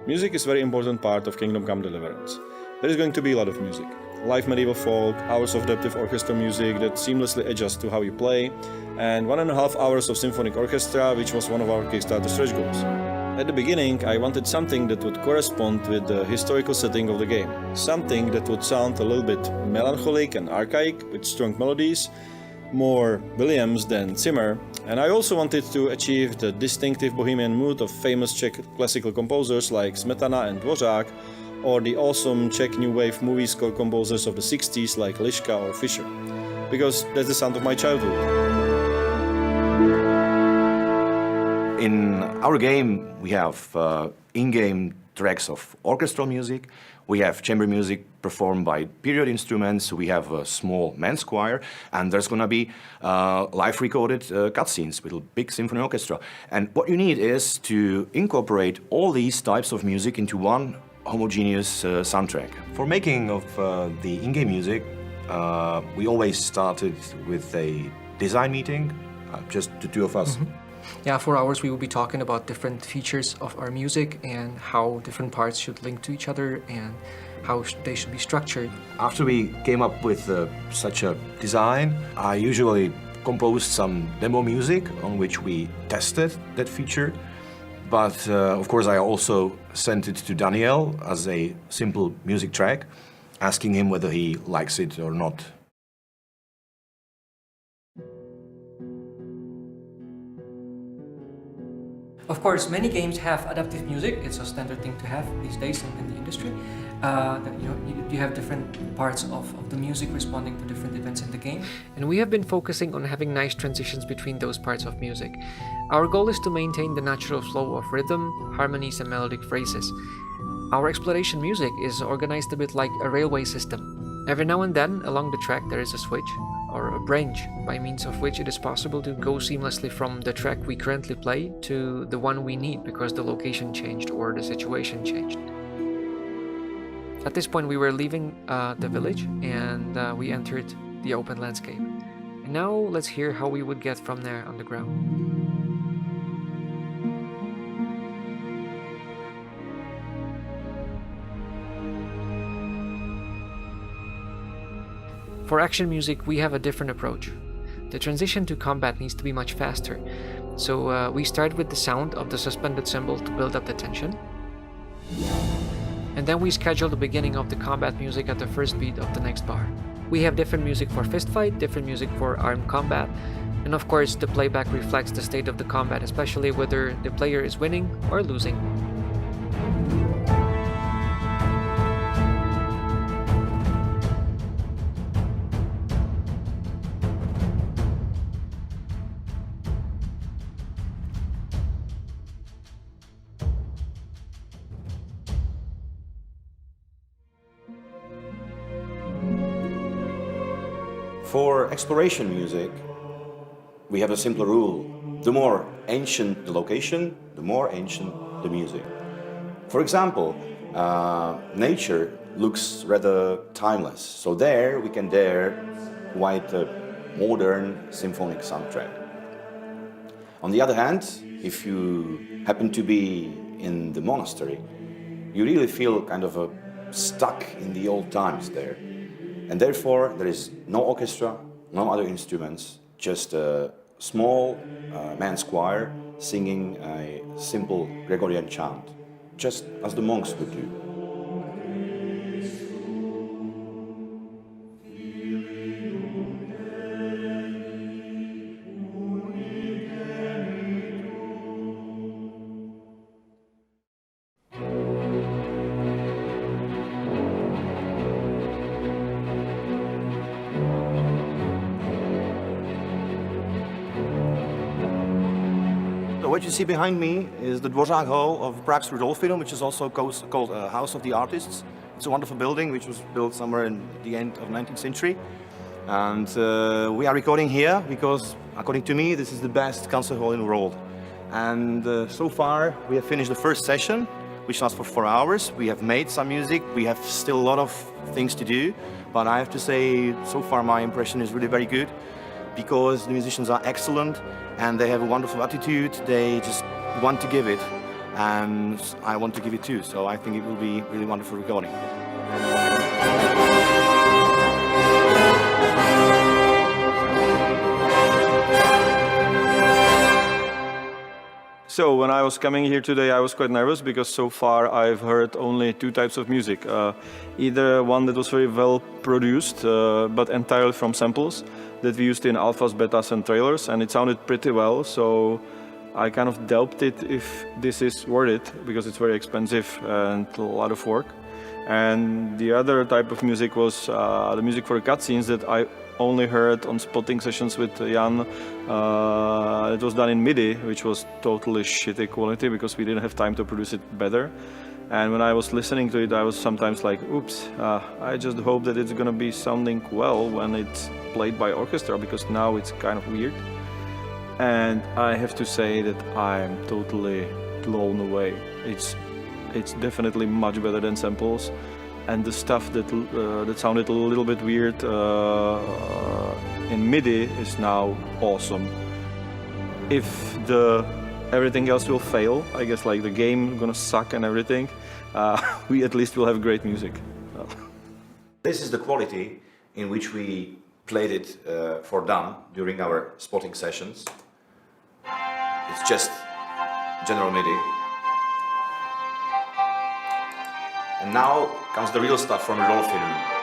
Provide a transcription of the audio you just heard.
Music is a very important part of Kingdom Come Deliverance. There is going to be a lot of music. Live medieval folk, hours of adaptive orchestra music that seamlessly adjust to how you play, and 1.5 hours of symphonic orchestra, which was one of our Kickstarter stretch goals. At the beginning, I wanted something that would correspond with the historical setting of the game. Something that would sound a little bit melancholic and archaic, with strong melodies, more Williams than Zimmer, and I also wanted to achieve the distinctive bohemian mood of famous Czech classical composers like Smetana and Dvořák, or the awesome Czech new wave movie score composers of the 60s like Liška or Fischer, because that's the sound of my childhood. In our game we have in-game tracks of orchestral music, we have chamber music performed by period instruments, we have a small men's choir, and there's gonna be live recorded cutscenes with a big symphony orchestra. And what you need is to incorporate all these types of music into one homogeneous soundtrack. For making of the in-game music, we always started with a design meeting, just the two of us. Mm-hmm. Yeah, for hours we will be talking about different features of our music and how different parts should link to each other and how they should be structured. After we came up with such a design, I usually composed some demo music on which we tested that feature. But of course I also sent it to Daniel as a simple music track, asking him whether he likes it or not. Of course, many games have adaptive music. It's a standard thing to have these days in the industry. You have different parts of the music responding to different events in the game. And we have been focusing on having nice transitions between those parts of music. Our goal is to maintain the natural flow of rhythm, harmonies, and melodic phrases. Our exploration music is organized a bit like a railway system. Every now and then, along the track, there is a switch or a branch, by means of which it is possible to go seamlessly from the track we currently play to the one we need because the location changed or the situation changed. At this point we were leaving the village and we entered the open landscape. And now let's hear how we would get from there on the ground. For action music, we have a different approach. The transition to combat needs to be much faster, so we start with the sound of the suspended cymbal to build up the tension. And then we schedule the beginning of the combat music at the first beat of the next bar. We have different music for fistfight, different music for armed combat, and of course the playback reflects the state of the combat, especially whether the player is winning or losing. For exploration music, we have a simple rule. The more ancient the location, the more ancient the music. For example, nature looks rather timeless, so there we can dare quite a modern symphonic soundtrack. On the other hand, if you happen to be in the monastery, you really feel kind of stuck in the old times there. And therefore, there is no orchestra, no other instruments, just a small man's choir singing a simple Gregorian chant, just as the monks would do. What you see behind me is the Dvořák Hall of Prague's Rudolfinum, which is also called House of the Artists. It's a wonderful building which was built somewhere in the end of the 19th century. And we are recording here because, according to me, this is the best concert hall in the world. And so far, we have finished the first session, which lasts for 4 hours. We have made some music. We have still a lot of things to do. But I have to say, so far, my impression is really very good, because the musicians are excellent and they have a wonderful attitude. They just want to give it. and I want to give it to you. So I think it will be really wonderful recording. So when I was coming here today, I was quite nervous because so far I've heard only two types of music. Either one that was very well produced, but entirely from samples that we used in alphas, betas and trailers, and it sounded pretty well. So I kind of doubted if this is worth it because it's very expensive and a lot of work. And the other type of music was the music for the cutscenes that I only heard on spotting sessions with Jan. It was done in MIDI, which was totally shitty quality because we didn't have time to produce it better. And when I was listening to it, I was sometimes like, oops, I just hope that it's gonna be sounding well when it's played by orchestra, because now it's kind of weird. And I have to say that I'm totally blown away. It's definitely much better than samples. And the stuff that sounded a little bit weird in MIDI is now awesome. If everything else will fail, I guess like the game gonna suck and everything, we at least will have great music. This is the quality in which we played it for Dan during our spotting sessions. It's just general MIDI. And now comes the real stuff from a roll film.